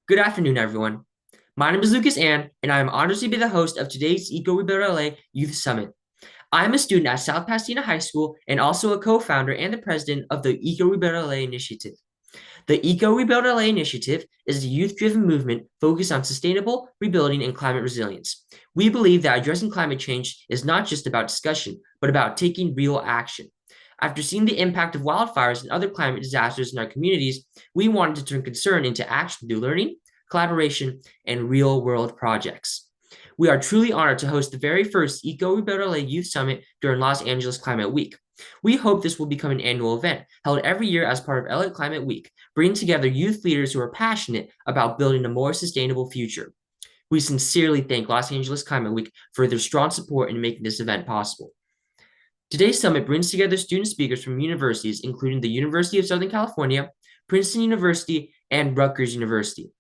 Good afternoon, everyone. My name is Lucas Ann, and I am honored to be the host of today's EcoRebuild LA Youth Summit. I am a student at South Pasadena High School and also a co-founder and the president of the EcoRebuild LA initiative. The EcoRebuild LA initiative is a youth-driven movement focused on sustainable rebuilding and climate resilience. We believe that addressing climate change is not just about discussion, but about taking real action. After seeing the impact of wildfires and other climate disasters in our communities, we wanted to turn concern into action through learning, collaboration, and real-world projects. We are truly honored to host the very first EcoRebuild LA Youth Summit during Los Angeles Climate Week. We hope this will become an annual event held every year as part of LA Climate Week, bringing together youth leaders who are passionate about building a more sustainable future. We sincerely thank Los Angeles Climate Week for their strong support in making this event possible. Today's summit brings together student speakers from universities, including the University of Southern California, Princeton University, and Rutgers University.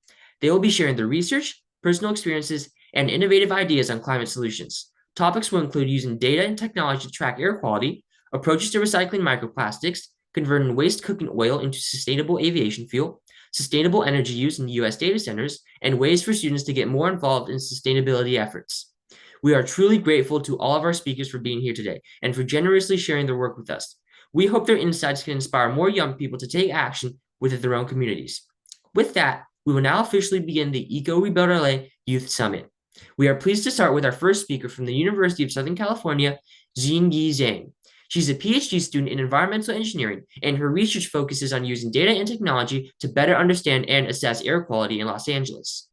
They will be sharing their research, personal experiences, and innovative ideas on climate solutions. Topics will include using data and technology to track air quality, approaches to recycling microplastics, converting waste cooking oil into sustainable aviation fuel, sustainable energy use in U.S. data centers, and ways for students to get more involved in sustainability efforts. We are truly grateful to all of our speakers for being here today and for generously sharing their work with us. We hope their insights can inspire more young people to take action within their own communities. With that, we will now officially begin the EcoRebuild LA Youth Summit. We are pleased to start with our first speaker from the University of Southern California, Jingyi Zhang. She's a PhD student in environmental engineering, and her research focuses on using data and technology to better understand and assess air quality in Los Angeles.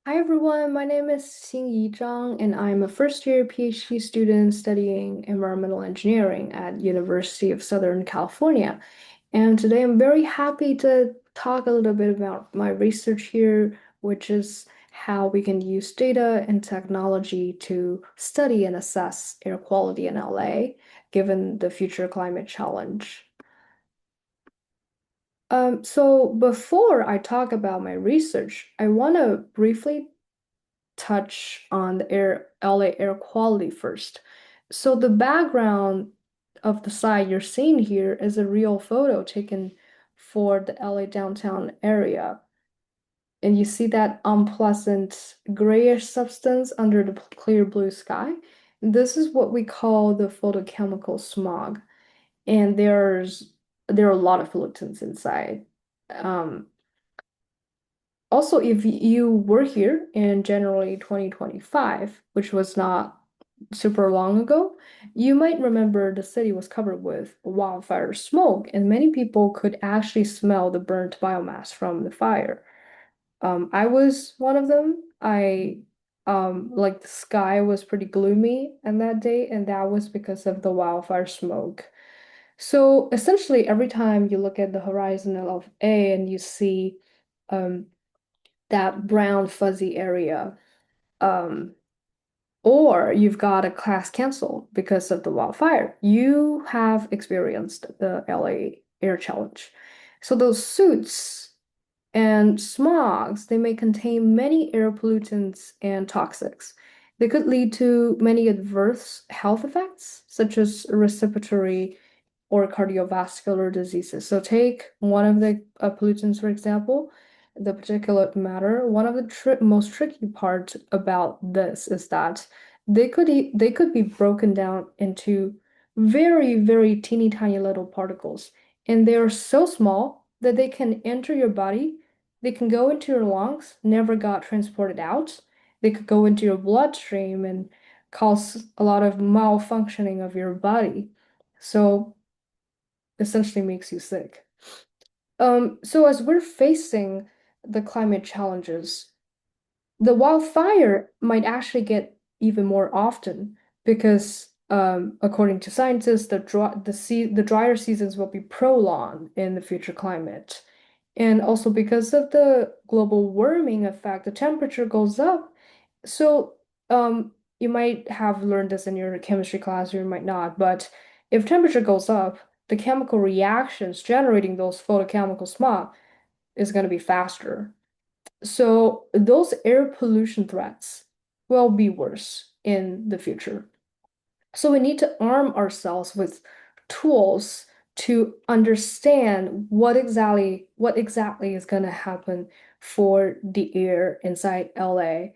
Hi everyone, my name is Xingyi Zhang, and I'm a first-year PhD student studying environmental engineering at University of Southern California. And today I'm very happy to talk a little bit about my research here, which is how we can use data and technology to study and assess air quality in LA, given the future climate challenge. So before I talk about my research, I want to briefly touch on the LA air quality first. So the background of the site you're seeing here is a real photo taken for the LA downtown area. And you see that unpleasant grayish substance under the clear blue sky. This is what we call the photochemical smog. And there are a lot of pollutants inside. Um, Also, if you were here in January 2025, which was not super long ago, you might remember the city was covered with wildfire smoke, and many people could actually smell the burnt biomass from the fire. I was one of them. Like the sky was pretty gloomy on that day, and that was because of the wildfire smoke. So essentially, every time you look at the horizon of A and you see um, that brown fuzzy area. Um, or you've got a class canceled because of the wildfire. You have experienced the LA air challenge. So those suits and smogs, they may contain many air pollutants and toxics. They could lead to many adverse health effects, such as respiratory or cardiovascular diseases. So take one of the pollutants, for example, the particulate matter. One of the most tricky parts about this is that they could be broken down into very, very teeny tiny little particles. And they are so small that they can enter your body, they can go into your lungs, never got transported out. They could go into your bloodstream and cause a lot of malfunctioning of your body. So essentially makes you sick. So as we're facing the climate challenges, the wildfire might actually get even more often because, according to scientists, the drier seasons will be prolonged in the future climate. And also because of the global warming effect, the temperature goes up. So, you might have learned this in your chemistry class, or you might not, but if temperature goes up, the chemical reactions generating those photochemical smog is going to be faster. So those air pollution threats will be worse in the future. So we need to arm ourselves with tools to understand what exactly is going to happen for the air inside LA,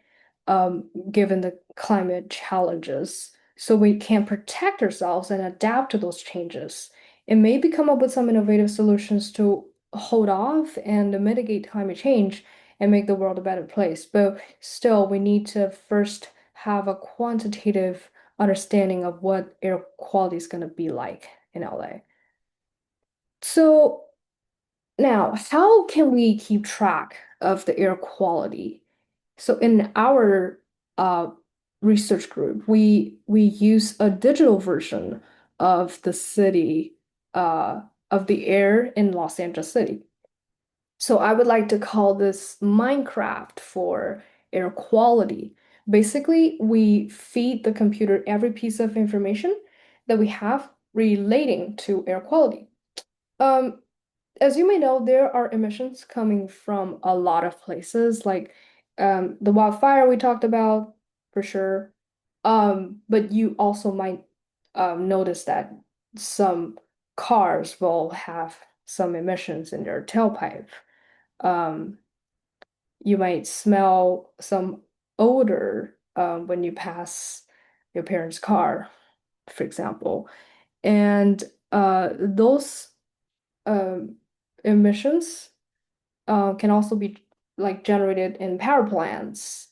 given the climate challenges, so we can protect ourselves and adapt to those changes. And maybe come up with some innovative solutions to hold off and mitigate climate change and make the world a better place. But still, we need to first have a quantitative understanding of what air quality is going to be like in LA. So now, how can we keep track of the air quality? So in our uh, research group, we use a digital version of the city of the air in Los Angeles City. So I would like to call this Minecraft for air quality. Basically, we feed the computer every piece of information that we have relating to air quality. Um, as you may know, there are emissions coming from a lot of places, like the wildfire we talked about for sure. But you also might notice that some cars will have some emissions in their tailpipe. Um, you might smell some odor when you pass your parents' car, for example. And those um, emissions can also be like generated in power plants.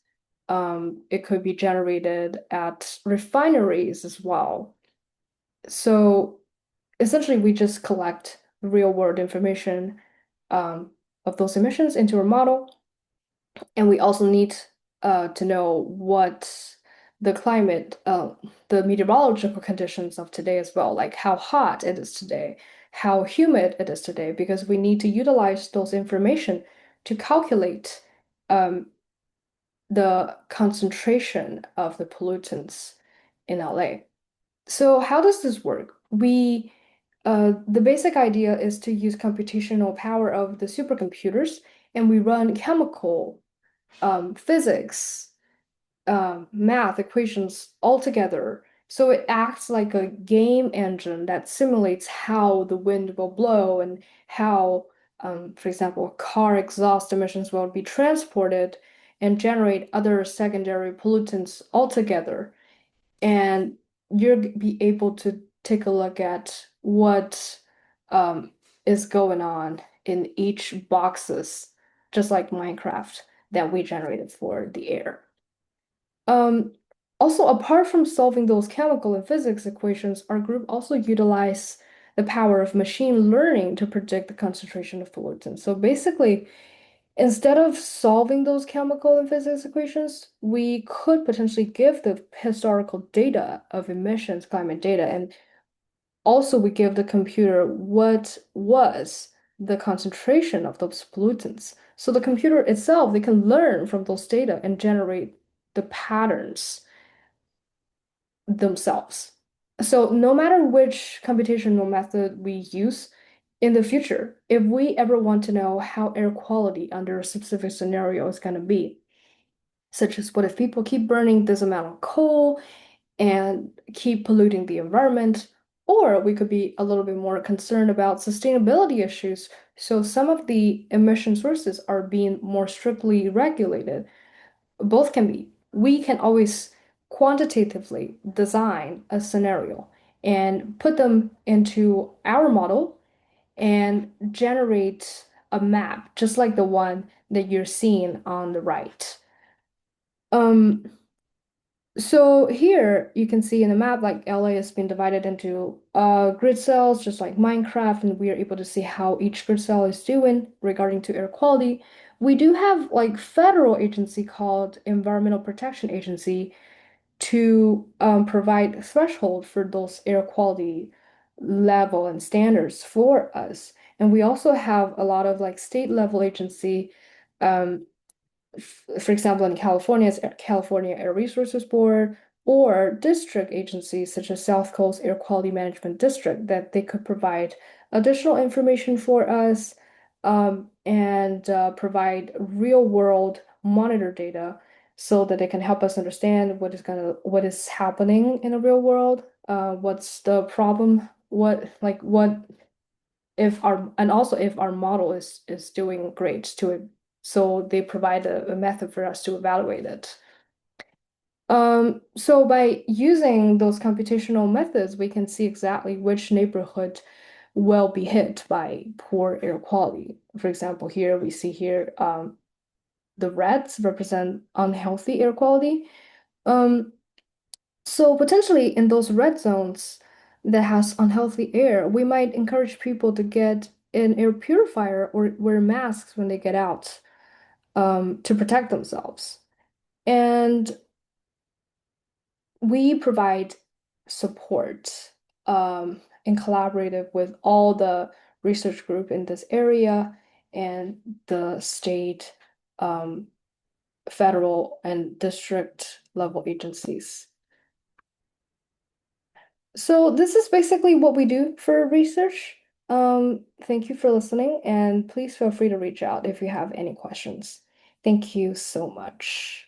It could be generated at refineries as well. So essentially, we just collect real world information um, of those emissions into a model, and we also need to know what the climate, the meteorological conditions of today as well, like how hot it is today, how humid it is today, because we need to utilize those information to calculate um, the concentration of the pollutants in LA. So how does this work? The basic idea is to use computational power of the supercomputers, and we run chemical physics, math equations all together. So it acts like a game engine that simulates how the wind will blow and how, for example, car exhaust emissions will be transported and generate other secondary pollutants altogether. And you'll be able to take a look at what um, is going on in each boxes, just like Minecraft that we generated for the air. Um, Also, apart from solving those chemical and physics equations, our group also utilized the power of machine learning to predict the concentration of pollutants. So basically, instead of solving those chemical and physics equations, we could potentially give the historical data of emissions, climate data, and also we give the computer what was the concentration of those pollutants. So the computer itself, they can learn from those data and generate the patterns themselves. So no matter which computational method we use in the future, if we ever want to know how air quality under a specific scenario is going to be, such as what if people keep burning this amount of coal and keep polluting the environment, or we could be a little bit more concerned about sustainability issues. So some of the emission sources are being more strictly regulated. Both can be. We can always quantitatively design a scenario and put them into our model and generate a map, just like the one that you're seeing on the right. Um, so here you can see in the map, like LA has been divided into grid cells, just like Minecraft, and we are able to see how each grid cell is doing regarding to air quality. We do have like federal agency called Environmental Protection Agency to provide threshold for those air quality level and standards for us. And we also have a lot of like state level agency um, for example, in California, it's California Air Resources Board or district agencies such as South Coast Air Quality Management District that they could provide additional information for us and provide real world monitor data so that they can help us understand what is happening in the real world, what's the problem, what if our model is doing great so they provide a method for us to evaluate it. So by using those computational methods, we can see exactly which neighborhood will be hit by poor air quality. For example, here we see here the reds represent unhealthy air quality. Um, so potentially in those red zones that has unhealthy air, we might encourage people to get an air purifier or wear masks when they get out to protect themselves. And we provide support and collaborative with all the research group in this area and the state, um, federal, and district level agencies. So this is basically what we do for research. Thank you for listening, and please feel free to reach out if you have any questions. Thank you so much.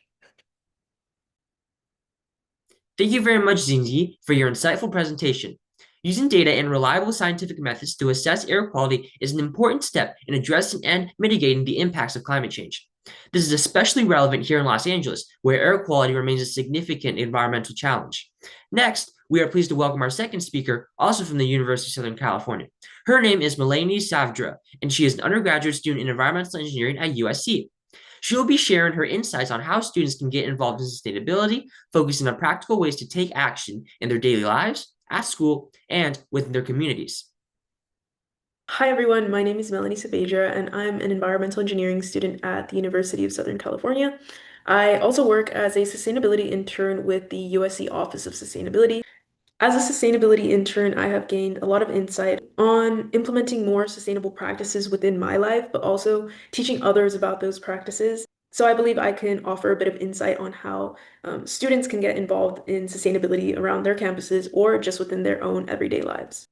Thank you very much, Xinji, for your insightful presentation. Using data and reliable scientific methods to assess air quality is an important step in addressing and mitigating the impacts of climate change. This is especially relevant here in Los Angeles, where air quality remains a significant environmental challenge. Next, we are pleased to welcome our second speaker, also from the University of Southern California. Her name is Melanie Savdra, and she is an undergraduate student in environmental engineering at USC. She will be sharing her insights on how students can get involved in sustainability, focusing on practical ways to take action in their daily lives, at school, and within their communities. Hi everyone, my name is Melanie Sabedra and I'm an environmental engineering student at the University of Southern California. I also work as a sustainability intern with the USC Office of Sustainability. As a sustainability intern, I have gained a lot of insight on implementing more sustainable practices within my life, but also teaching others about those practices. So I believe I can offer a bit of insight on how students can get involved in sustainability around their campuses or just within their own everyday lives.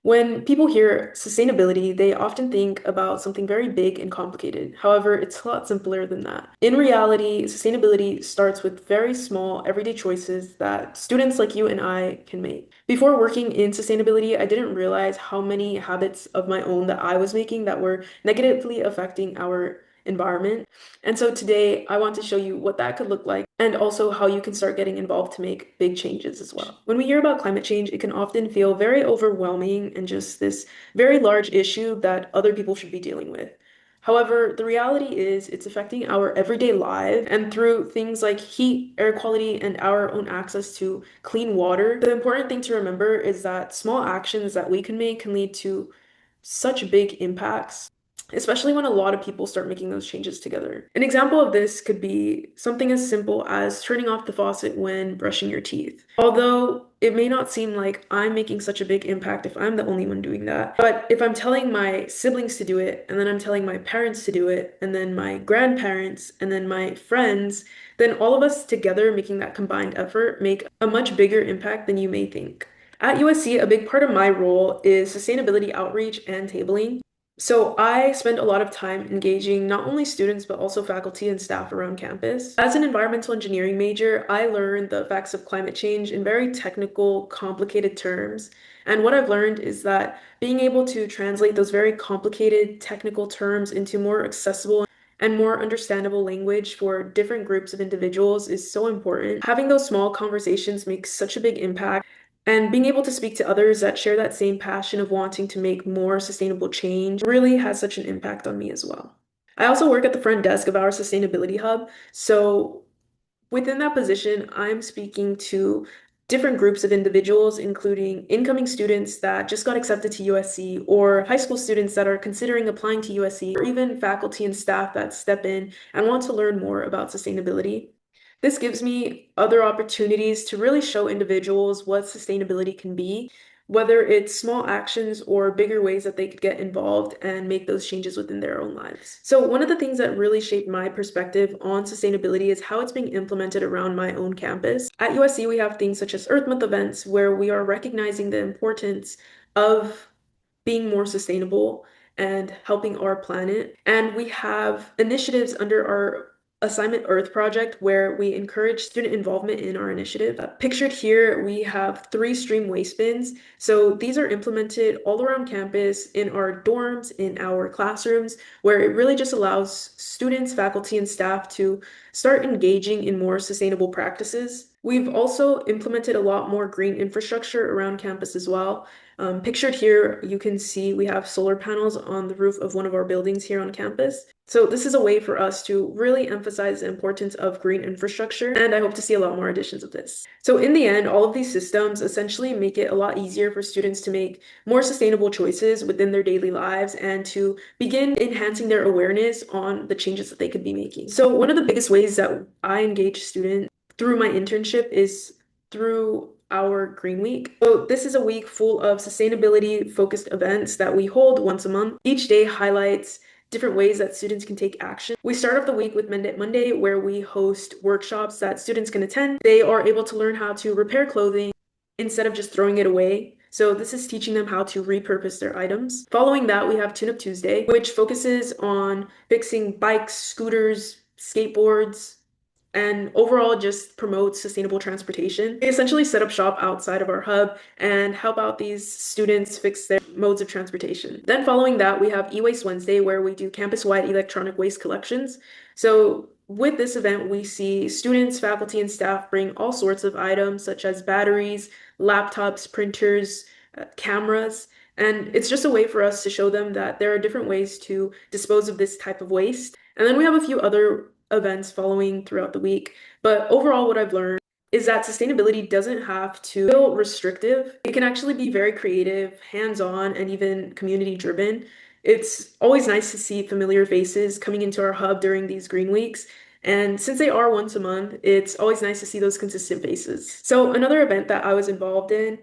When people hear sustainability, they often think about something very big and complicated. However, it's a lot simpler than that. In reality, sustainability starts with very small, everyday choices that students like you and I can make. Before working in sustainability, I didn't realize how many habits of my own that I was making that were negatively affecting our environment. And so today I want to show you what that could look like and also how you can start getting involved to make big changes as well. When we hear about climate change, it can often feel very overwhelming and just this very large issue that other people should be dealing with. However, the reality is it's affecting our everyday life, and through things like heat, air quality, and our own access to clean water. The important thing to remember is that small actions that we can make can lead to such big impacts, especially when a lot of people start making those changes together. An example of this could be something as simple as turning off the faucet when brushing your teeth. Although it may not seem like I'm making such a big impact if I'm the only one doing that, but if I'm telling my siblings to do it, and then I'm telling my parents to do it, and then my grandparents, and then my friends, then all of us together making that combined effort make a much bigger impact than you may think. At USC, a big part of my role is sustainability outreach and tabling. So I spend a lot of time engaging not only students, but also faculty and staff around campus. As an environmental engineering major, I learned the effects of climate change in very technical, complicated terms. And what I've learned is that being able to translate those very complicated technical terms into more accessible and more understandable language for different groups of individuals is so important. Having those small conversations makes such a big impact. And being able to speak to others that share that same passion of wanting to make more sustainable change really has such an impact on me as well. I also work at the front desk of our sustainability hub. So within that position, I'm speaking to different groups of individuals, including incoming students that just got accepted to USC, or high school students that are considering applying to USC, or even faculty and staff that step in and want to learn more about sustainability. This gives me other opportunities to really show individuals what sustainability can be, whether it's small actions or bigger ways that they could get involved and make those changes within their own lives. So one of the things that really shaped my perspective on sustainability is how it's being implemented around my own campus. At USC, we have things such as Earth Month events where we are recognizing the importance of being more sustainable and helping our planet. And we have initiatives under our Assignment Earth project where we encourage student involvement in our initiative. Pictured here, we have 3 stream waste bins. So these are implemented all around campus in our dorms, in our classrooms, where it really just allows students, faculty, and staff to start engaging in more sustainable practices. We've also implemented a lot more green infrastructure around campus as well. Pictured here, you can see we have solar panels on the roof of one of our buildings here on campus. So this is a way for us to really emphasize the importance of green infrastructure, and I hope to see a lot more additions of this. So in the end, all of these systems essentially make it a lot easier for students to make more sustainable choices within their daily lives and to begin enhancing their awareness on the changes that they could be making. So one of the biggest ways that I engage students through my internship is through our Green Week. So this is a week full of sustainability focused events that we hold once a month. Each day highlights different ways that students can take action. We start off the week with Mend It Monday, where we host workshops that students can attend. They are able to learn how to repair clothing instead of just throwing it away. So this is teaching them how to repurpose their items. Following that, we have Tune Up Tuesday, which focuses on fixing bikes, scooters, skateboards, and overall just promotes sustainable transportation. We essentially set up shop outside of our hub and help out these students fix their modes of transportation. Then following that, we have E-Waste Wednesday, where we do campus-wide electronic waste collections. So with this event, we see students, faculty, and staff bring all sorts of items such as batteries, laptops, printers, cameras, and it's just a way for us to show them that there are different ways to dispose of this type of waste. And then we have a few other events following throughout the week. But overall, what I've learned is that sustainability doesn't have to feel restrictive. It can actually be very creative, hands-on, and even community-driven. It's always nice to see familiar faces coming into our hub during these Green Weeks. And since they are once a month, it's always nice to see those consistent faces. So another event that I was involved in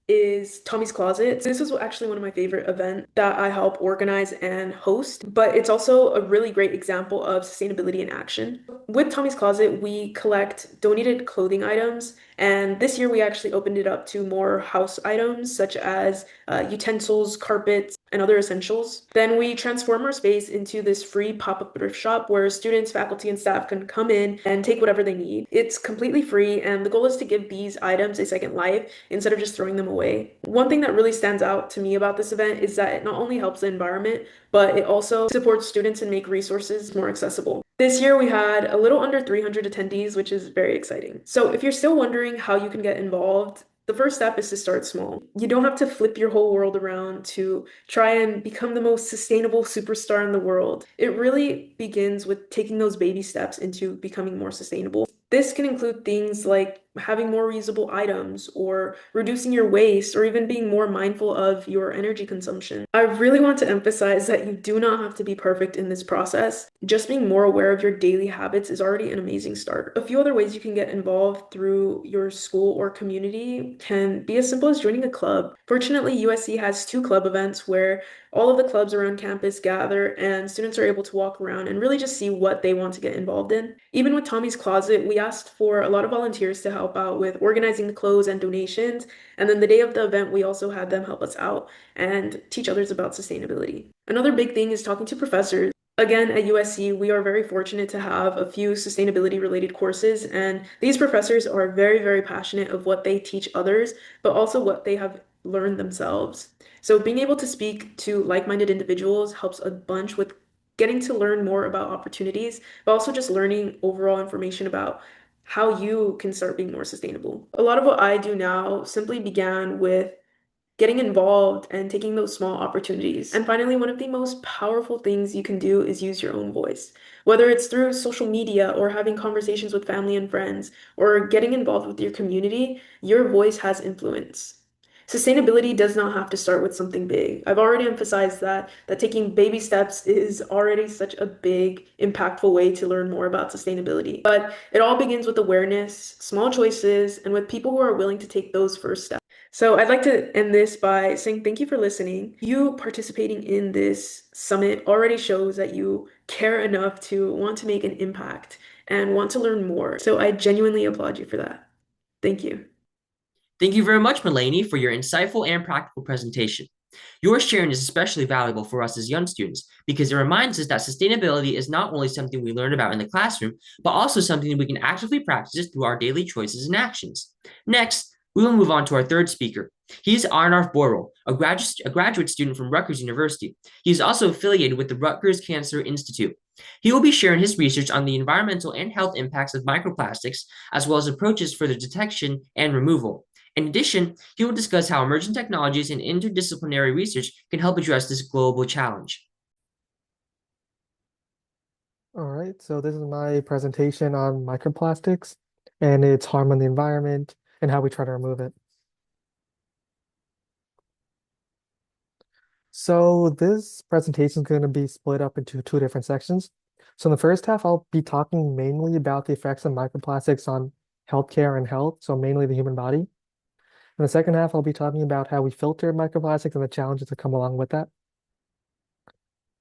is Tommy's Closet. This is actually one of my favorite events that I help organize and host, but it's also a really great example of sustainability in action. With Tommy's Closet, we collect donated clothing items, and this year we actually opened it up to more house items such as utensils, carpets, and other essentials. Then we transform our space into this free pop-up thrift shop where students, faculty, and staff can come in and take whatever they need. It's completely free, and the goal is to give these items a second life instead of just throwing them away. One thing that really stands out to me about this event is that it not only helps the environment, but it also supports students and make resources more accessible. This year we had a little under 300 attendees, which is very exciting. So if you're still wondering how you can get involved, the first step is to start small. You don't have to flip your whole world around to try and become the most sustainable superstar in the world. It really begins with taking those baby steps into becoming more sustainable. This can include things like having more reusable items or reducing your waste or even being more mindful of your energy consumption. I really want to emphasize that you do not have to be perfect in this process. Just being more aware of your daily habits is already an amazing start. A few other ways you can get involved through your school or community can be as simple as joining a club. Fortunately, USC has 2 club events where all of the clubs around campus gather and students are able to walk around and really just see what they want to get involved in. Even with Tommy's Closet, we asked for a lot of volunteers to help out with organizing the clothes and donations. And then the day of the event, we also had them help us out and teach others about sustainability. Another big thing is talking to professors. Again, at USC, we are very fortunate to have a few sustainability related courses, and these professors are very, very passionate of what they teach others, but also what they have learned themselves. So being able to speak to like-minded individuals helps a bunch with getting to learn more about opportunities, but also just learning overall information about how you can start being more sustainable. A lot of what I do now simply began with getting involved and taking those small opportunities. And finally, one of the most powerful things you can do is use your own voice. Whether it's through social media or having conversations with family and friends or getting involved with your community, your voice has influence. Sustainability does not have to start with something big. I've already emphasized that taking baby steps is already such a big, impactful way to learn more about sustainability. But it all begins with awareness, small choices, and with people who are willing to take those first steps. So I'd like to end this by saying thank you for listening. You participating in this summit already shows that you care enough to want to make an impact and want to learn more. So I genuinely applaud you for that. Thank you. Thank you very much, Mulaney, for your insightful and practical presentation. Your sharing is especially valuable for us as young students because it reminds us that sustainability is not only something we learn about in the classroom, but also something we can actively practice through our daily choices and actions. Next, we will move on to our third speaker. He is Arnav Borrell, a graduate student from Rutgers University. He is also affiliated with the Rutgers Cancer Institute. He will be sharing his research on the environmental and health impacts of microplastics, as well as approaches for the detection and removal. In addition, he will discuss how emerging technologies and interdisciplinary research can help address this global challenge. All right, so this is my presentation on microplastics and its harm on the environment and how we try to remove it. So this presentation is going to be split up into two different sections. So in the first half, I'll be talking mainly about the effects of microplastics on healthcare and health, so mainly the human body. In the second half, I'll be talking about how we filter microplastics and the challenges that come along with that.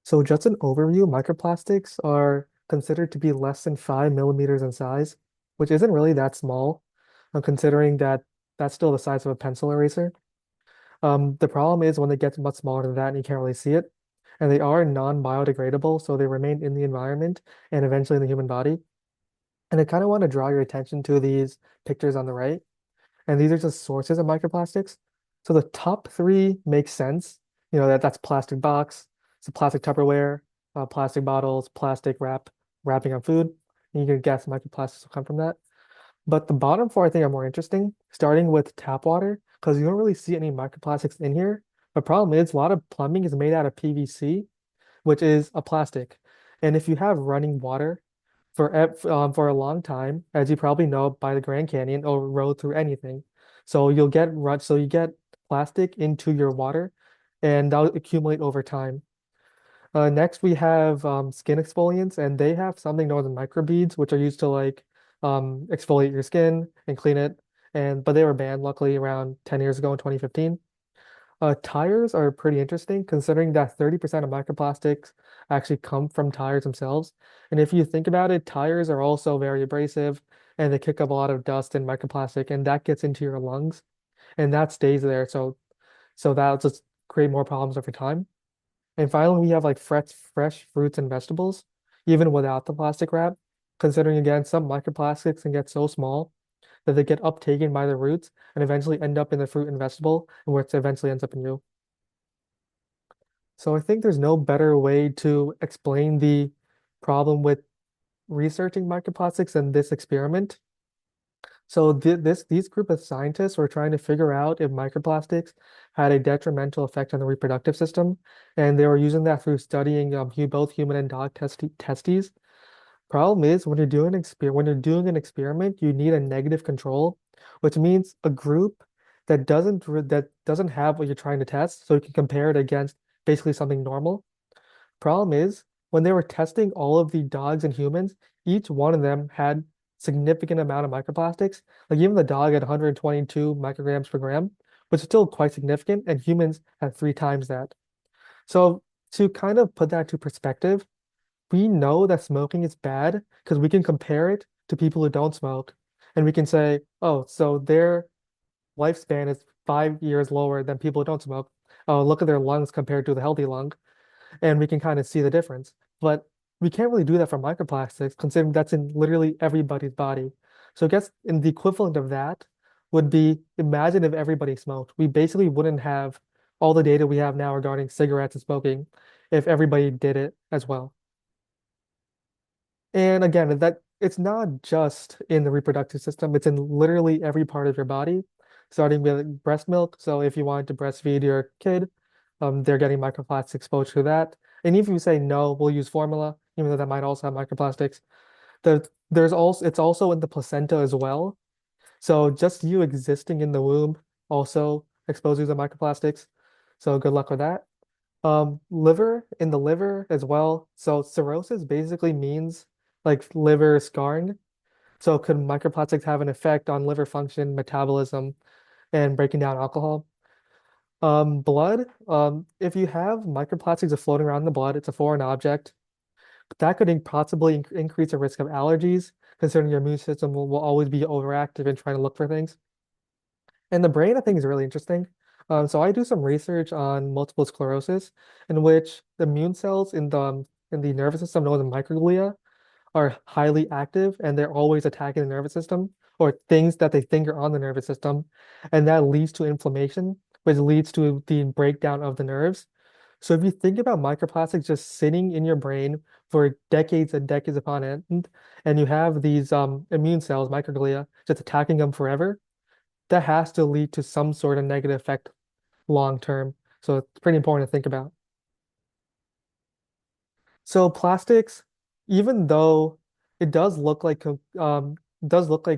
So just an overview, microplastics are considered to be less than 5 millimeters in size, which isn't really that small, considering that that's still the size of a pencil eraser. The problem is when they get much smaller than that and you can't really see it, and they are non-biodegradable, so they remain in the environment and eventually in the human body. And I kind of want to draw your attention to these pictures on the right. And these are just sources of microplastics. So the top three make sense. You know, that's plastic box, so plastic Tupperware, plastic bottles, plastic wrapping on food. And you can guess microplastics will come from that. But the bottom four I think are more interesting, starting with tap water, because you don't really see any microplastics in here. The problem is a lot of plumbing is made out of PVC, which is a plastic. And if you have running water for a long time, as you probably know, by the Grand Canyon or road through anything, so you get plastic into your water, and that'll accumulate over time. Next, we have skin exfoliants, and they have something known as microbeads, which are used to like exfoliate your skin and clean it. But they were banned luckily around 10 years ago in 2015. Tires are pretty interesting considering that 30% of microplastics actually come from tires themselves. And if you think about it, tires are also very abrasive and they kick up a lot of dust and microplastic, and that gets into your lungs and that stays there. So that'll just create more problems over time. And finally, we have like fresh fruits and vegetables, even without the plastic wrap, considering again, some microplastics can get so small that they get uptaken by the roots and eventually end up in the fruit and vegetable, and where it eventually ends up in you. So I think there's no better way to explain the problem with researching microplastics than this experiment. So these group of scientists were trying to figure out if microplastics had a detrimental effect on the reproductive system, and they were using that through studying both human and dog testes. Problem is when you're doing an experiment, you need a negative control, which means a group that doesn't have what you're trying to test, so you can compare it against basically something normal. Problem is when they were testing all of the dogs and humans, each one of them had significant amount of microplastics. Like even the dog had 122 micrograms per gram, which is still quite significant, and humans had 3 times that. So to kind of put that to perspective, we know that smoking is bad because we can compare it to people who don't smoke. And we can say, oh, so their lifespan is 5 years lower than people who don't smoke. Oh, look at their lungs compared to the healthy lung. And we can kind of see the difference. But we can't really do that for microplastics, considering that's in literally everybody's body. So I guess in the equivalent of that would be imagine if everybody smoked. We basically wouldn't have all the data we have now regarding cigarettes and smoking if everybody did it as well. And again, that it's not just in the reproductive system, it's in literally every part of your body, starting with breast milk. So if you wanted to breastfeed your kid, they're getting microplastics exposure to that. And if you say no, we'll use formula, even though that might also have microplastics. It's also in the placenta as well. So just you existing in the womb also exposes you to microplastics. So good luck with that. In the liver as well. So cirrhosis basically means like liver scarring. So could microplastics have an effect on liver function, metabolism, and breaking down alcohol? Blood. If you have microplastics floating around in the blood, it's a foreign object. That could possibly increase the risk of allergies, considering your immune system will always be overactive in trying to look for things. And the brain, I think, is really interesting. So I do some research on multiple sclerosis, in which the immune cells in the nervous system, known as microglia, are highly active and they're always attacking the nervous system or things that they think are on the nervous system, and that leads to inflammation, which leads to the breakdown of the nerves. So if you think about microplastics just sitting in your brain for decades and decades upon end, and you have these immune cells, microglia, just attacking them forever, that has to lead to some sort of negative effect long term. So it's pretty important to think about. So plastics, even though it does look like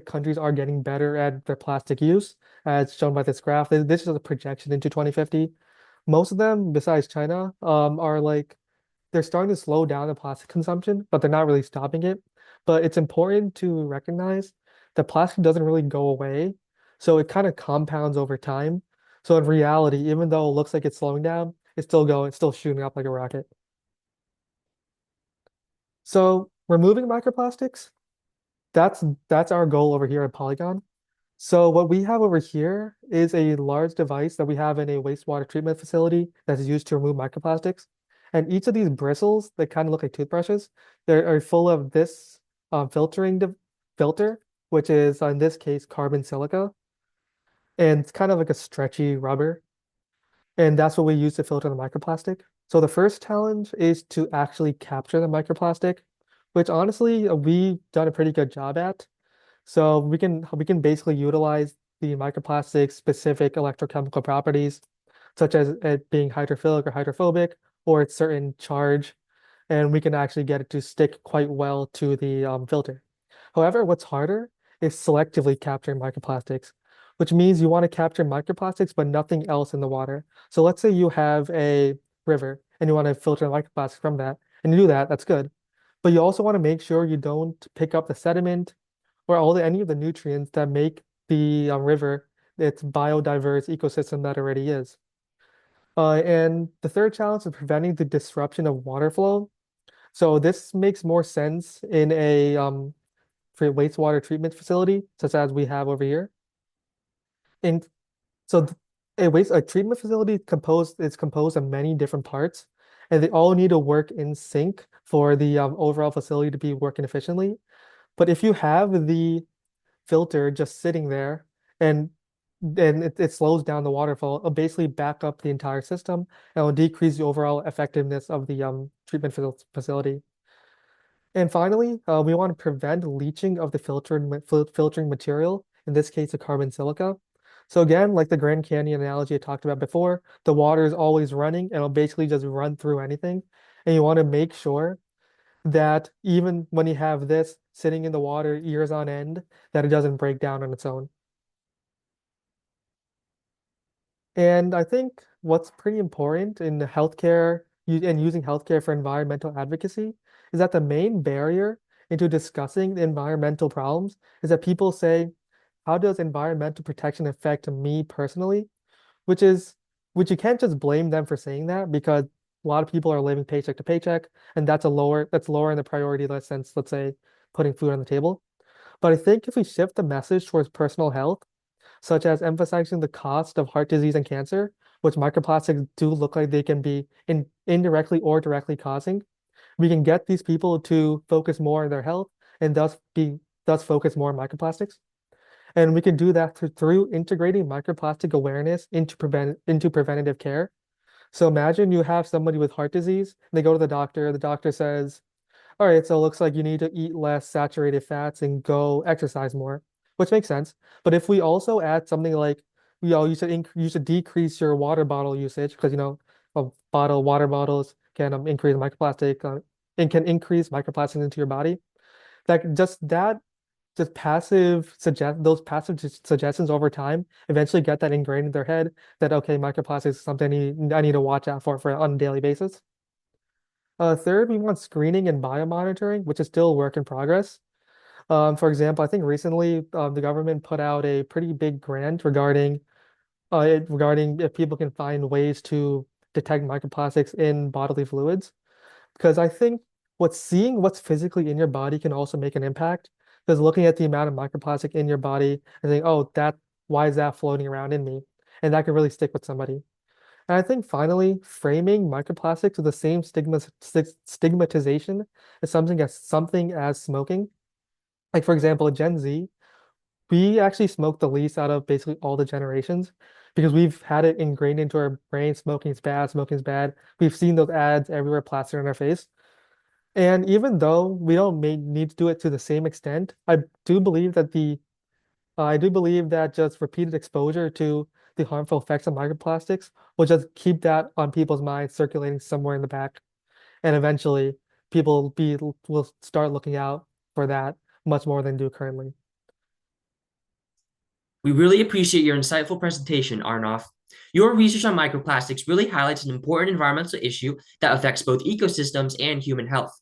countries are getting better at their plastic use, as shown by this graph. This is a projection into 2050. Most of them, besides China, are like they're starting to slow down the plastic consumption, but they're not really stopping it. But it's important to recognize that plastic doesn't really go away, so it kind of compounds over time. So in reality, even though it looks like it's slowing down, it's still shooting up like a rocket. So removing microplastics, that's our goal over here at Polygon. So what we have over here is a large device that we have in a wastewater treatment facility that's used to remove microplastics. And each of these bristles that kind of look like toothbrushes, they are full of this filter, which is in this case carbon silica, and it's kind of like a stretchy rubber. And that's what we use to filter the microplastic. So the first challenge is to actually capture the microplastic, which honestly we've done a pretty good job at. So we can basically utilize the microplastic specific electrochemical properties, such as it being hydrophilic or hydrophobic, or its certain charge, and we can actually get it to stick quite well to the filter. However, what's harder is selectively capturing microplastics, which means you want to capture microplastics but nothing else in the water. So let's say you have a river and you want to filter the microplastics from that, and you do that, that's good. But you also want to make sure you don't pick up the sediment or any of the nutrients that make the river its biodiverse ecosystem that already is. And the third challenge is preventing the disruption of water flow. So this makes more sense in a for wastewater treatment facility, such as we have over here. And so a treatment facility is composed of many different parts, and they all need to work in sync for the overall facility to be working efficiently. But if you have the filter just sitting there and it slows down the waterfall, it'll basically back up the entire system and will decrease the overall effectiveness of the treatment facility. And finally, we want to prevent leaching of the filtering material, in this case, the carbon silica. So again, like the Grand Canyon analogy I talked about before, the water is always running and it'll basically just run through anything. And you want to make sure that even when you have this sitting in the water years on end, that it doesn't break down on its own. And I think what's pretty important in the healthcare and using healthcare for environmental advocacy is that the main barrier into discussing the environmental problems is that people say, how does environmental protection affect me personally? Which is, which you can't just blame them for saying that because a lot of people are living paycheck to paycheck, and that's lower in the priority list since, let's say, putting food on the table. But I think if we shift the message towards personal health, such as emphasizing the cost of heart disease and cancer, which microplastics do look like they can be indirectly or directly causing, we can get these people to focus more on their health and thus focus more on microplastics. And we can do that through integrating microplastic awareness into preventative care. So imagine you have somebody with heart disease, they go to the doctor says, all right, so it looks like you need to eat less saturated fats and go exercise more, which makes sense. But if we also add something like, you should decrease your water bottle usage because water bottles can increase microplastic and can increase microplastics into your body. That just passive suggestions over time eventually get that ingrained in their head that okay, microplastics is something I need to watch out for on a daily basis. Third, we want screening and biomonitoring, which is still a work in progress. For example, I think recently the government put out a pretty big grant regarding if people can find ways to detect microplastics in bodily fluids. Because I think seeing what's physically in your body can also make an impact. Because looking at the amount of microplastic in your body and saying, oh, why is that floating around in me? and that can really stick with somebody. And I think finally, framing microplastics with the same stigmatization as something as smoking. Like for example, Gen Z, we actually smoke the least out of basically all the generations because we've had it ingrained into our brain, smoking is bad, smoking is bad. We've seen those ads everywhere plastered in our face. And even though we don't need to do it to the same extent, I do believe that just repeated exposure to the harmful effects of microplastics will just keep that on people's minds circulating somewhere in the back. And eventually will start looking out for that much more than do currently. We really appreciate your insightful presentation, Arnav. Your research on microplastics really highlights an important environmental issue that affects both ecosystems and human health.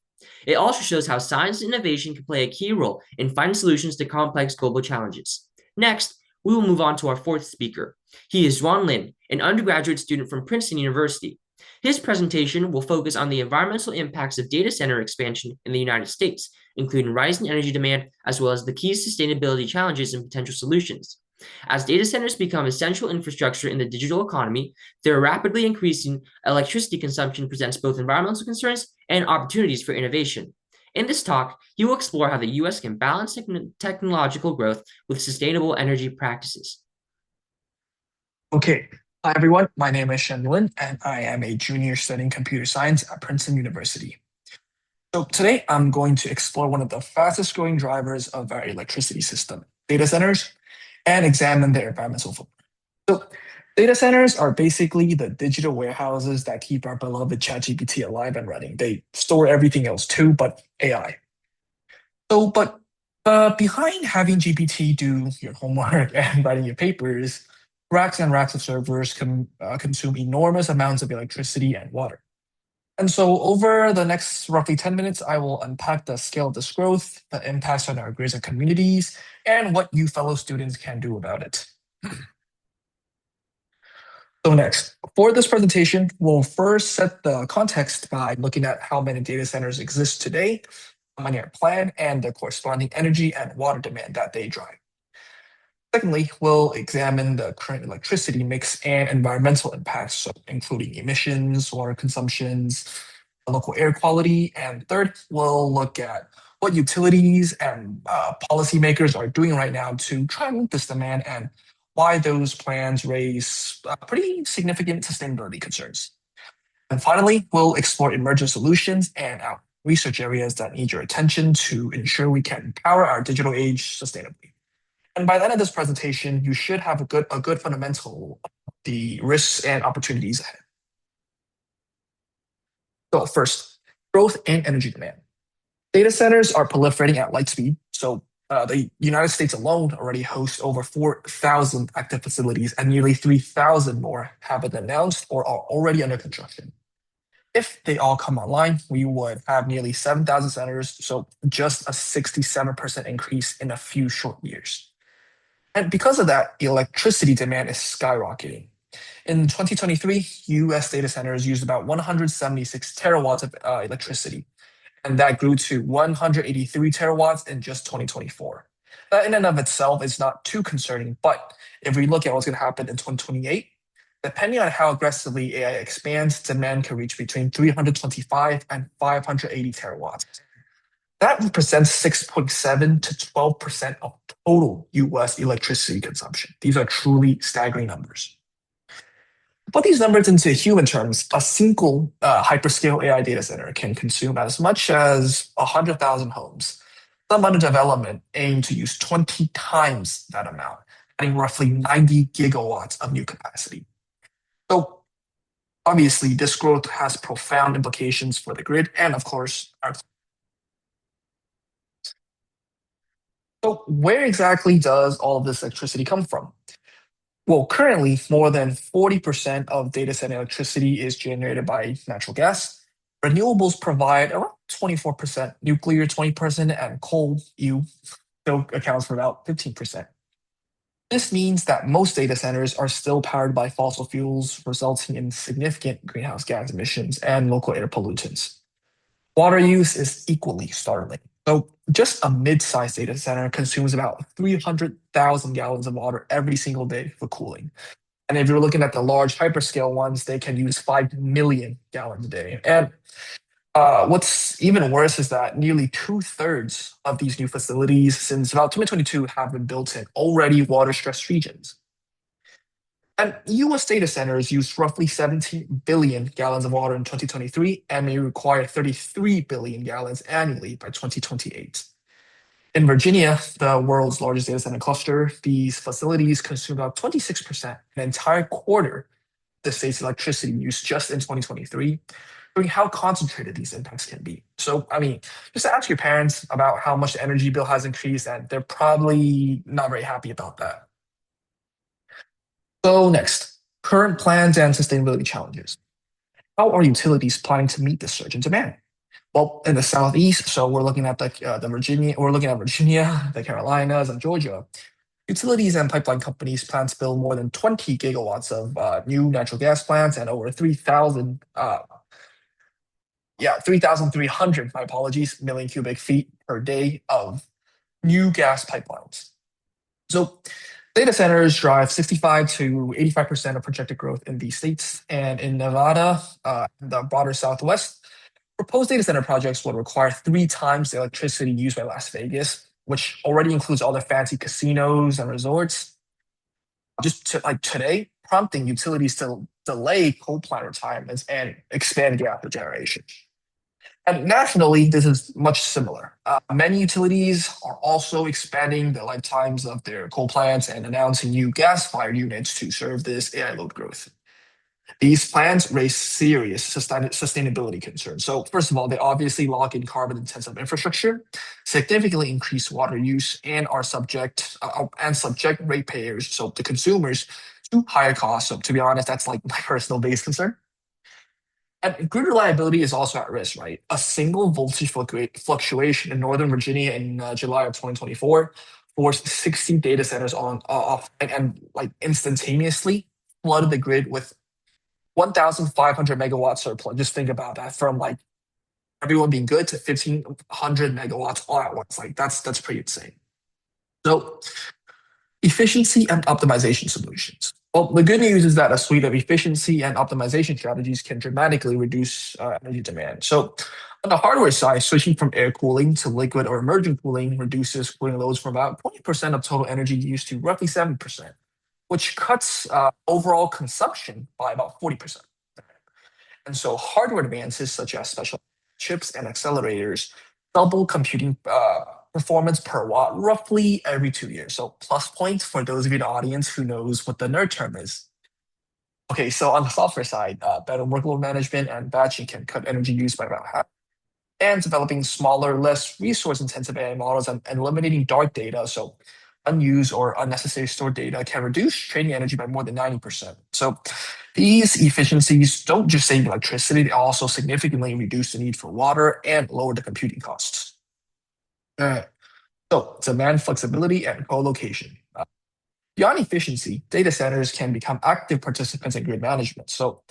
It also shows how science and innovation can play a key role in finding solutions to complex global challenges. Next, we will move on to our fourth speaker. He is Juan Lin, an undergraduate student from Princeton University. His presentation will focus on the environmental impacts of data center expansion in the United States, including rising energy demand, as well as the key sustainability challenges and potential solutions. As data centers become essential infrastructure in the digital economy, their rapidly increasing electricity consumption presents both environmental concerns and opportunities for innovation. In this talk, he will explore how the U.S. can balance technological growth with sustainable energy practices. Okay, hi everyone. My name is Shen Lin, and I am a junior studying computer science at Princeton University. So today I'm going to explore one of the fastest growing drivers of our electricity system, data centers, and examine their environmental footprint. So data centers are basically the digital warehouses that keep our beloved ChatGPT alive and running. They store everything else too, but AI. But behind having GPT do your homework and writing your papers, racks and racks of servers consume enormous amounts of electricity and water. And so over the next roughly 10 minutes, I will unpack the scale of this growth, the impacts on our grids and communities, and what you fellow students can do about it. So next, for this presentation, we'll first set the context by looking at how many data centers exist today, how many are planned, and the corresponding energy and water demand that they drive. Secondly, we'll examine the current electricity mix and environmental impacts, so including emissions, water consumptions, local air quality. And third, we'll look at what utilities and policymakers are doing right now to try and meet this demand and why those plans raise pretty significant sustainability concerns. And finally, we'll explore emerging solutions and our research areas that need your attention to ensure we can power our digital age sustainably. And by the end of this presentation, you should have a good fundamental of the risks and opportunities ahead. So first, growth and energy demand. Data centers are proliferating at light speed. So the United States alone already hosts over 4,000 active facilities, and nearly 3,000 more have been announced or are already under construction. If they all come online, we would have nearly 7,000 centers, so just a 67% increase in a few short years. And because of that, electricity demand is skyrocketing. In 2023, US data centers used about 176 terawatts of electricity, and that grew to 183 terawatts in just 2024. That in and of itself is not too concerning, but if we look at what's going to happen in 2028, depending on how aggressively AI expands, demand can reach between 325 and 580 terawatts. That represents 6.7 to 12% of total US electricity consumption. These are truly staggering numbers. To put these numbers into human terms, a single hyperscale AI data center can consume as much as 100,000 homes. Some under development aim to use 20 times that amount, adding roughly 90 gigawatts of new capacity. So obviously, this growth has profound implications for the grid and, of course, our. So where exactly does all of this electricity come from? Well, currently, more than 40% of data center electricity is generated by natural gas. Renewables provide around 24%, nuclear 20%, and coal still accounts for about 15%. This means that most data centers are still powered by fossil fuels, resulting in significant greenhouse gas emissions and local air pollutants. Water use is equally startling. So just a mid-sized data center consumes about 300,000 gallons of water every single day for cooling. And if you're looking at the large hyperscale ones, they can use 5 million gallons a day. And what's even worse is that nearly two-thirds of these new facilities since about 2022 have been built in already water-stressed regions. And US data centers used roughly 17 billion gallons of water in 2023 and may require 33 billion gallons annually by 2028. In Virginia, the world's largest data center cluster, these facilities consume about 26%, an entire quarter of the state's electricity use just in 2023, showing how concentrated these impacts can be. So, I mean, just ask your parents about how much the energy bill has increased, and they're probably not very happy about that. So next, current plans and sustainability challenges. How are utilities planning to meet this surge in demand? Well, in the Southeast, so we're looking at Virginia, the Carolinas, and Georgia. Utilities and pipeline companies plan to build more than 20 gigawatts of new natural gas plants and over 3,300, my apologies, million cubic feet per day of new gas pipelines. So data centers drive 65 to 85% of projected growth in these states. And in Nevada, the broader Southwest, proposed data center projects would require 3 times the electricity used by Las Vegas, which already includes all the fancy casinos and resorts. Today, prompting utilities to delay coal plant retirements and expand gas generation. And nationally, this is much similar. Many utilities are also expanding the lifetimes of their coal plants and announcing new gas-fired units to serve this AI load growth. These plans raise serious sustainability concerns. So first of all, they obviously lock in carbon-intensive infrastructure, significantly increase water use, and are subject ratepayers, so the consumers, to higher costs. So to be honest, that's like my personal biggest concern. And grid reliability is also at risk, right? A single voltage fluctuation in Northern Virginia in July of 2024 forced 60 data centers off and like instantaneously flooded the grid with 1,500 megawatts surplus. Just think about that, from like everyone being good to 1,500 megawatts all at once. Like that's pretty insane. So efficiency and optimization solutions. Well, the good news is that a suite of efficiency and optimization strategies can dramatically reduce energy demand. So on the hardware side, switching from air cooling to liquid or immersion cooling reduces cooling loads from about 20% of total energy use to roughly 7%, which cuts overall consumption by about 40%. And so hardware advances such as special chips and accelerators double computing performance per watt roughly every 2 years. So plus points for those of you in the audience who knows what the nerd term is. Okay, so on the software side, better workload management and batching can cut energy use by about half. And developing smaller, less resource-intensive AI models and eliminating dark data, so unused or unnecessary stored data, can reduce training energy by more than 90%. So these efficiencies don't just save electricity, they also significantly reduce the need for water and lower the computing costs. So demand flexibility and co-location. Beyond efficiency, data centers can become active participants in grid management. So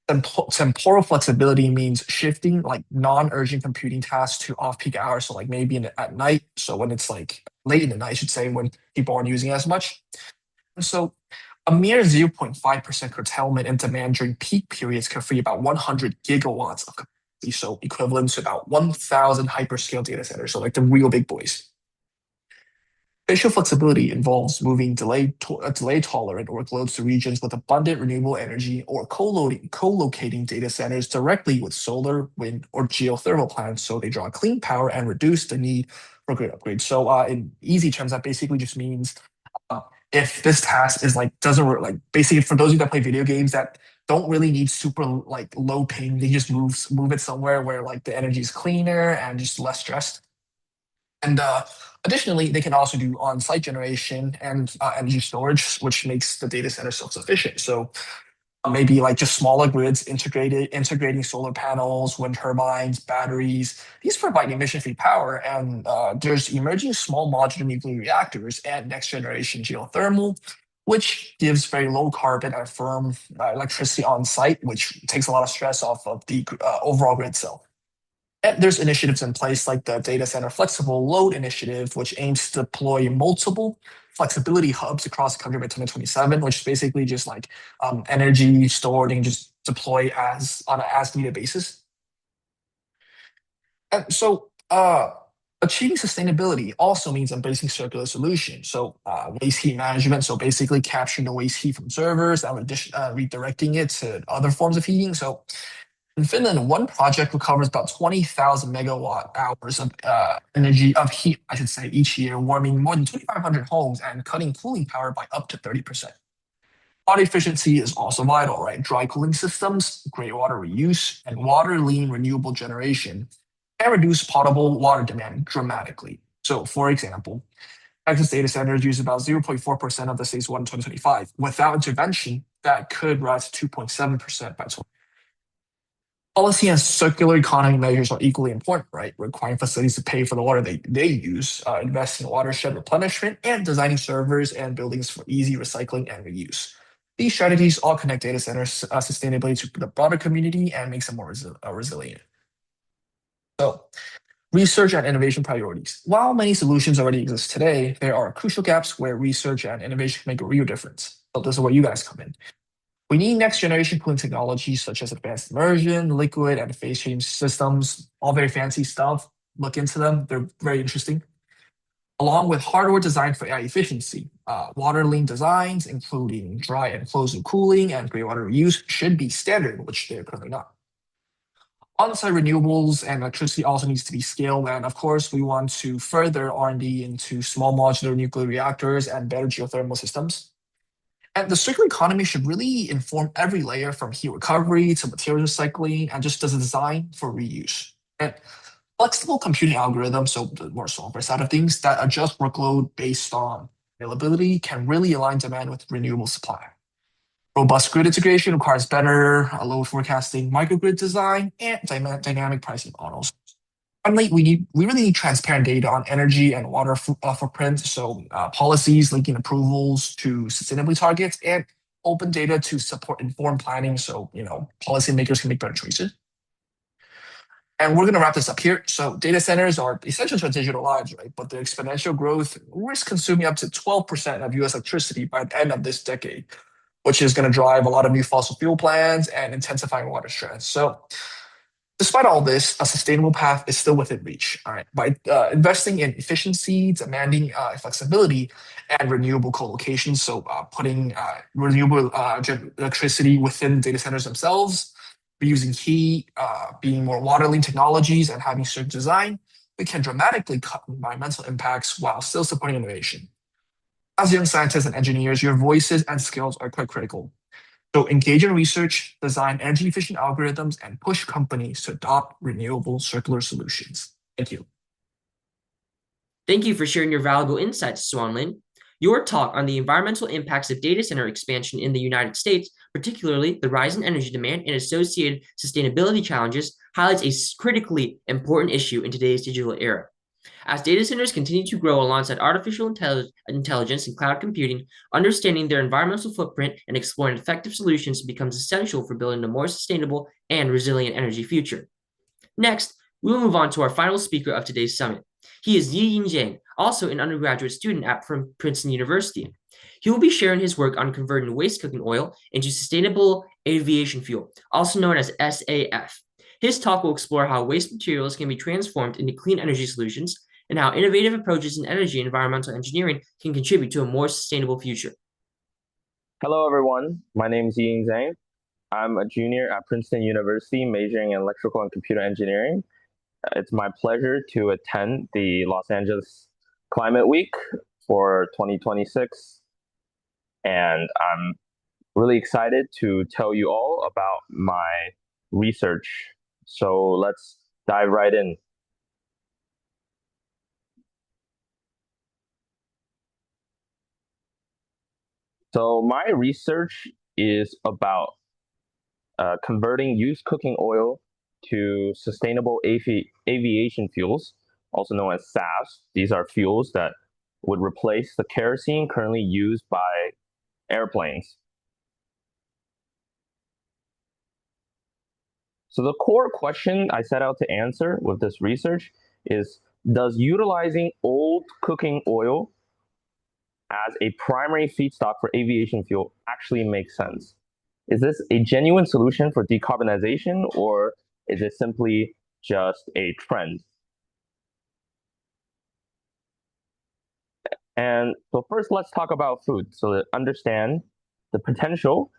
temporal flexibility means shifting like non-urgent computing tasks to off-peak hours. So like maybe at night. So when it's like late in the night, I should say, when people aren't using as much. And so a mere 0.5% curtailment in demand during peak periods can free about 100 gigawatts of capacity. So equivalent to about 1,000 hyperscale data centers. So like the real big boys. Spatial flexibility involves moving delay-tolerant workloads to regions with abundant renewable energy or co-locating data centers directly with solar, wind, or geothermal plants so they draw clean power and reduce the need for grid upgrades. So in easy terms, that basically just means if this task is like doesn't work, like basically for those of you that play video games that don't really need super like low ping, they just move it somewhere where like the energy is cleaner and just less stressed. And additionally, they can also do on-site generation and energy storage, which makes the data center self-sufficient. So maybe like just smaller grids integrating solar panels, wind turbines, batteries. These provide emission-free power, and there's emerging small modular nuclear reactors and next-generation geothermal, which gives very low carbon and firm electricity on site, which takes a lot of stress off of the overall grid itself. And there's initiatives in place like the Data Center Flexible Load Initiative, which aims to deploy multiple flexibility hubs across the country by 2027, which is basically just like energy stored and just deploy as on an as needed basis. And so achieving sustainability also means embracing circular solutions. So waste heat management, so basically capturing the waste heat from servers and redirecting it to other forms of heating. So in Finland, one project recovers about 20,000 megawatt hours of energy of heat, I should say, each year, warming more than 2,500 homes and cutting cooling power by up to 30%. Water efficiency is also vital, right? Dry cooling systems, gray water reuse, and water lean renewable generation can reduce potable water demand dramatically. So, for example, Texas data centers use about 0.4% of the state's water in 2025. Without intervention, that could rise to 2.7% by 20. Policy and circular economy measures are equally important, right? Requiring facilities to pay for the water they use, invest in watershed replenishment, and designing servers and buildings for easy recycling and reuse. These strategies all connect data centers sustainability to the broader community and makes them more resilient. So, research and innovation priorities. While many solutions already exist today, there are crucial gaps where research and innovation can make a real difference. So this is where you guys come in. We need next generation cooling technologies such as advanced immersion, liquid, and phase change systems, all very fancy stuff. Look into them, they're very interesting. Along with hardware designed for AI efficiency, water lean designs, including dry and closed loop cooling and gray water reuse, should be standard, which they're currently not. On-site renewables and electricity also needs to be scaled, and of course, we want to further R&D into small modular nuclear reactors and better geothermal systems. And the circular economy should really inform every layer from heat recovery to material recycling and just as a design for reuse. And flexible computing algorithms, so the more software side of things, that adjust workload based on availability can really align demand with renewable supply. Robust grid integration requires better load forecasting, microgrid design, and dynamic pricing models. Finally, we really need transparent data on energy and water footprint. So policies linking approvals to sustainability targets and open data to support informed planning. So policymakers can make better choices. And we're going to wrap this up here. So data centers are essential to our digital lives, right? But their exponential growth risks consuming up to 12% of U.S. electricity by the end of this decade, which is going to drive a lot of new fossil fuel plants and intensifying water stress. So despite all this, a sustainable path is still within reach. All right, by investing in efficiency, demanding flexibility, and renewable co-location, so putting renewable electricity within data centers themselves, reusing heat, being more water lean technologies, and having certain design, we can dramatically cut environmental impacts while still supporting innovation. As young scientists and engineers, your voices and skills are quite critical. So engage in research, design energy-efficient algorithms, and push companies to adopt renewable circular solutions. Thank you. Thank you for sharing your valuable insights, Swan Lin. Your talk on the environmental impacts of data center expansion in the United States, particularly the rise in energy demand and associated sustainability challenges, highlights a critically important issue in today's digital era. As data centers continue to grow alongside artificial intelligence and cloud computing, understanding their environmental footprint and exploring effective solutions becomes essential for building a more sustainable and resilient energy future. Next, we will move on to our final speaker of today's summit. He is Yiying Zhang, also an undergraduate student at Princeton University. He will be sharing his work on converting waste cooking oil into sustainable aviation fuel, also known as SAF. His talk will explore how waste materials can be transformed into clean energy solutions and how innovative approaches in energy and environmental engineering can contribute to a more sustainable future. Hello, everyone. My name is Yiying Zhang. I'm a junior at Princeton University, majoring in electrical and computer engineering. It's my pleasure to attend the Los Angeles Climate Week for 2026. And I'm really excited to tell you all about my research. So let's dive right in. So my research is about converting used cooking oil to sustainable aviation fuels, also known as SAFs. These are fuels that would replace the kerosene currently used by airplanes. So the core question I set out to answer with this research is, does utilizing old cooking oil as a primary feedstock for aviation fuel actually makes sense? Is this a genuine solution for decarbonization, or is it simply just a trend? And so first, let's talk about food. So to understand the potential,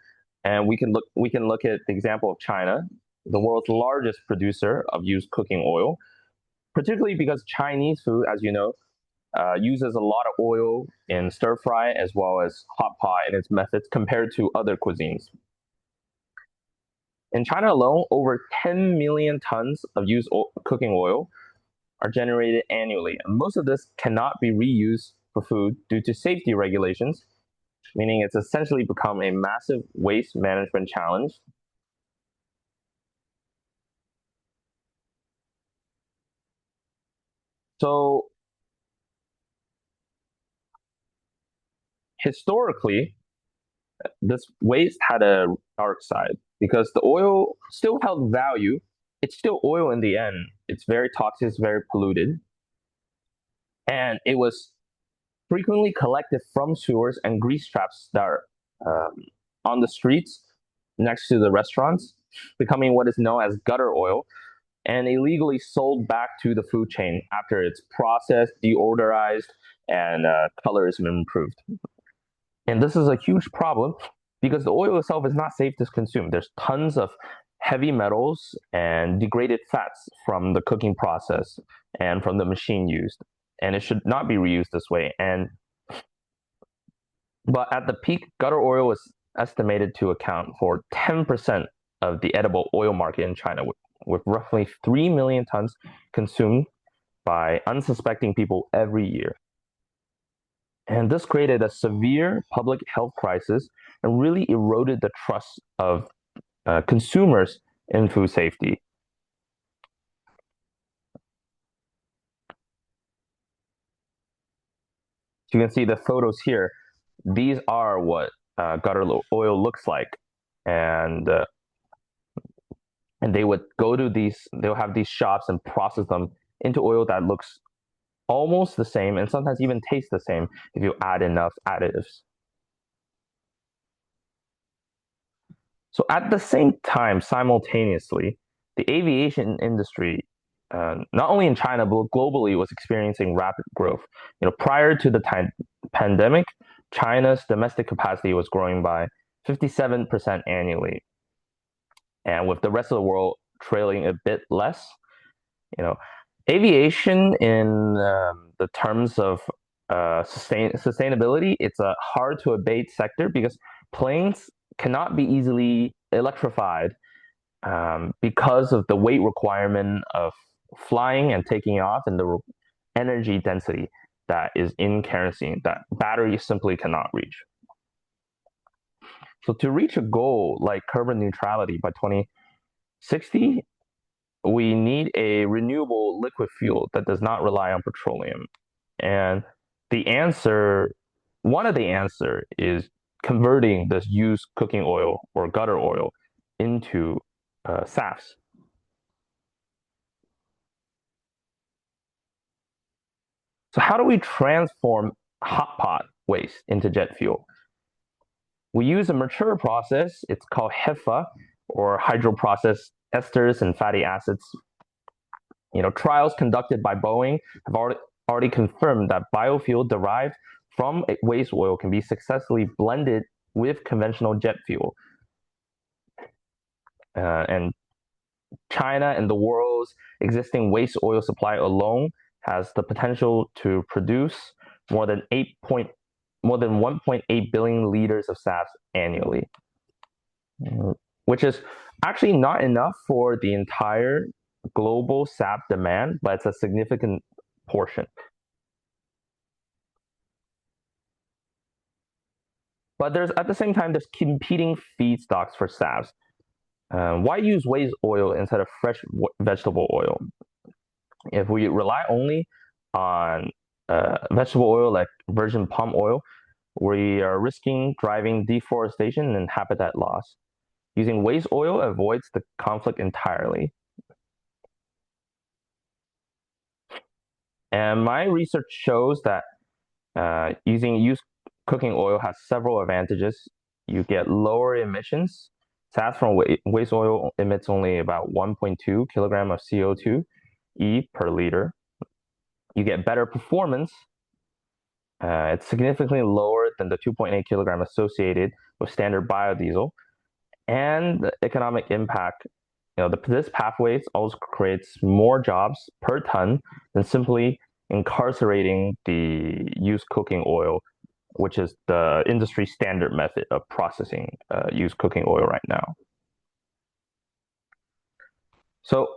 and we can look at the example of China, the world's largest producer of used cooking oil, particularly because Chinese food, as you know, uses a lot of oil in stir fry as well as hot pot in its methods compared to other cuisines. In China alone, over 10 million tons of used cooking oil are generated annually. And most of this cannot be reused for food due to safety regulations, meaning it's essentially become a massive waste management challenge. So historically, this waste had a dark side because the oil still held value. It's still oil in the end. It's very toxic, it's very polluted. And it was frequently collected from sewers and grease traps that are on the streets next to the restaurants, becoming what is known as gutter oil, and illegally sold back to the food chain after it's processed, deodorized, and color has been improved. And this is a huge problem because the oil itself is not safe to consume. There's tons of heavy metals and degraded fats from the cooking process and from the machine used. And it should not be reused this way. But at the peak, gutter oil was estimated to account for 10% of the edible oil market in China, with roughly 3 million tons consumed by unsuspecting people every year. And this created a severe public health crisis and really eroded the trust of consumers in food safety. So you can see the photos here. These are what gutter oil looks like, and they would go to they'll have these shops and process them into oil that looks almost the same and sometimes even tastes the same if you add enough additives. So at the same time, simultaneously, the aviation industry, not only in China but globally, was experiencing rapid growth. Prior to the pandemic, China's domestic capacity was growing by 57% annually, and with the rest of the world trailing a bit less. Aviation in the terms of sustainability, it's a hard to abate sector because planes cannot be easily electrified because of the weight requirement of flying and taking off and the energy density that is in kerosene that batteries simply cannot reach. So to reach a goal like carbon neutrality by 2060, we need a renewable liquid fuel that does not rely on petroleum. And one of the answer is converting this used cooking oil or gutter oil into SAFs. So how do we transform hot pot waste into jet fuel? We use a mature process. It's called HEFA, or hydroprocessed esters and fatty acids. Trials conducted by Boeing have already confirmed that biofuel derived from waste oil can be successfully blended with conventional jet fuel. And China and the world's existing waste oil supply alone has the potential to produce more than 1.8 billion liters of SAFs annually, which is actually not enough for the entire global SAF demand, but it's a significant portion. But at the same time, there's competing feedstocks for SAFs. Why use waste oil instead of fresh vegetable oil? If we rely only on vegetable oil like virgin palm oil, we are risking driving deforestation and habitat loss. Using waste oil avoids the conflict entirely. And my research shows that using used cooking oil has several advantages. You get lower emissions. SAF from waste oil emits only about 1.2 kilogram of CO2 per liter. You get better performance. It's significantly lower than the 2.8 kilogram associated with standard biodiesel. And the economic impact, this pathway also creates more jobs per ton than simply incarcerating the used cooking oil, which is the industry standard method of processing used cooking oil right now. So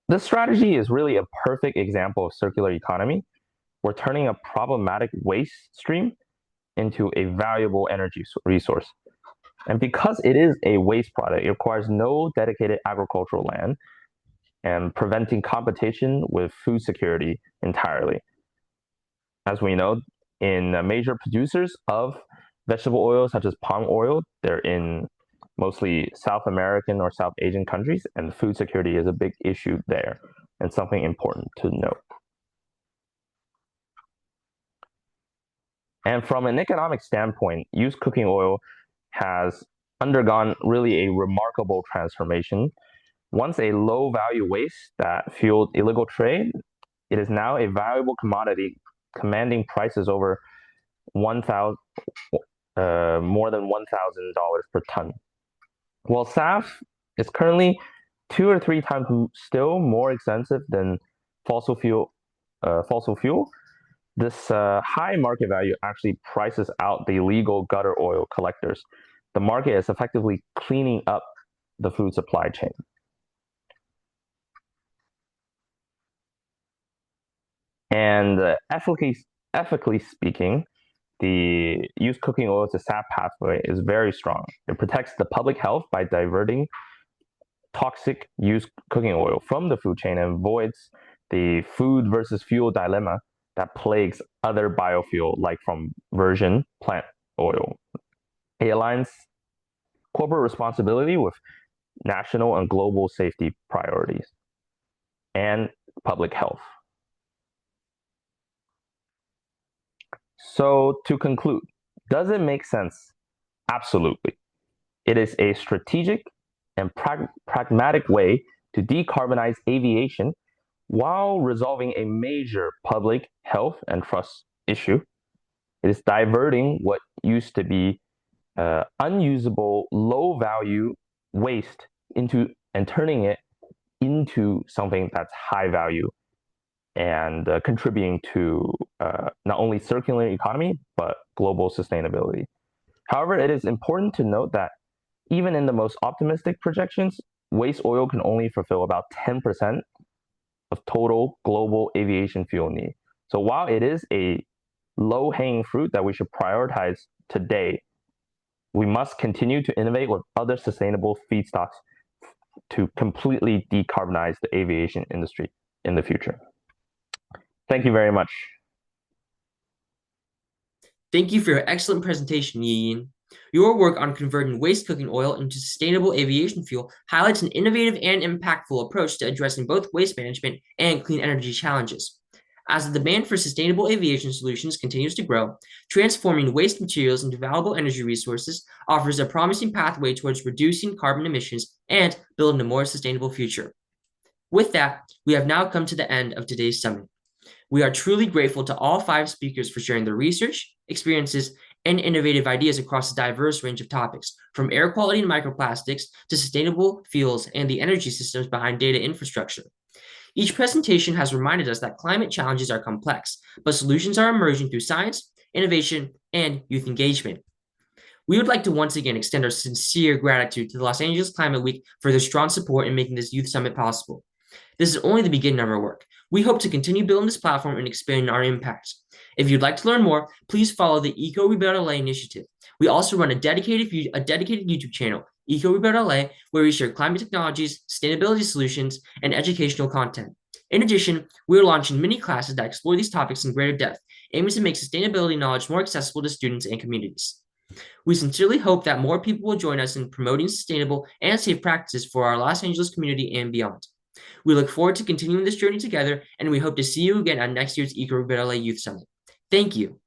this strategy is really a perfect example of circular economy. We're turning a problematic waste stream into a valuable energy resource. And because it is a waste product, it requires no dedicated agricultural land and preventing competition with food security entirely. As we know, in major producers of vegetable oil, such as palm oil, they're in mostly South American or South Asian countries, and food security is a big issue there and something important to note. And from an economic standpoint, used cooking oil has undergone really a remarkable transformation. Once a low-value waste that fueled illegal trade, it is now a valuable commodity commanding prices over more than $1,000 per ton. While SAF is currently 2 or 3 times still more expensive than fossil fuel, this high market value actually prices out the illegal gutter oil collectors. The market is effectively cleaning up the food supply chain. And ethically speaking, the used cooking oil to SAF pathway is very strong. It protects the public health by diverting toxic used cooking oil from the food chain and avoids the food versus fuel dilemma that plagues other biofuel like from virgin plant oil. It aligns corporate responsibility with national and global safety priorities and public health. So to conclude, does it make sense? Absolutely. It is a strategic and pragmatic way to decarbonize aviation while resolving a major public health and trust issue. It is diverting what used to be unusable, low-value waste and turning it into something that's high value and contributing to not only circular economy, but global sustainability. However, it is important to note that even in the most optimistic projections, waste oil can only fulfill about 10% of total global aviation fuel need. So while it is a low-hanging fruit that we should prioritize today, we must continue to innovate with other sustainable feedstocks to completely decarbonize the aviation industry in the future. Thank you very much. Thank you for your excellent presentation, Yi. Your work on converting waste cooking oil into sustainable aviation fuel highlights an innovative and impactful approach to addressing both waste management and clean energy challenges. As the demand for sustainable aviation solutions continues to grow, transforming waste materials into valuable energy resources offers a promising pathway towards reducing carbon emissions and building a more sustainable future. With that, we have now come to the end of today's summit. We are truly grateful to all 5 speakers for sharing their research, experiences, and innovative ideas across a diverse range of topics, from air quality and microplastics to sustainable fuels and the energy systems behind data infrastructure. Each presentation has reminded us that climate challenges are complex, but solutions are emerging through science, innovation, and youth engagement. We would like to once again extend our sincere gratitude to the Los Angeles Climate Week for their strong support in making this youth summit possible. This is only the beginning of our work. We hope to continue building this platform and expanding our impact. If you'd like to learn more, please follow the EcoRebuild LA initiative. We also run a dedicated YouTube channel, EcoRebuild LA, where we share climate technologies, sustainability solutions, and educational content. In addition, we are launching mini classes that explore these topics in greater depth, aiming to make sustainability knowledge more accessible to students and communities. We sincerely hope that more people will join us in promoting sustainable and safe practices for our Los Angeles community and beyond. We look forward to continuing this journey together, and we hope to see you again at next year's EcoRebuild LA Youth Summit. Thank you.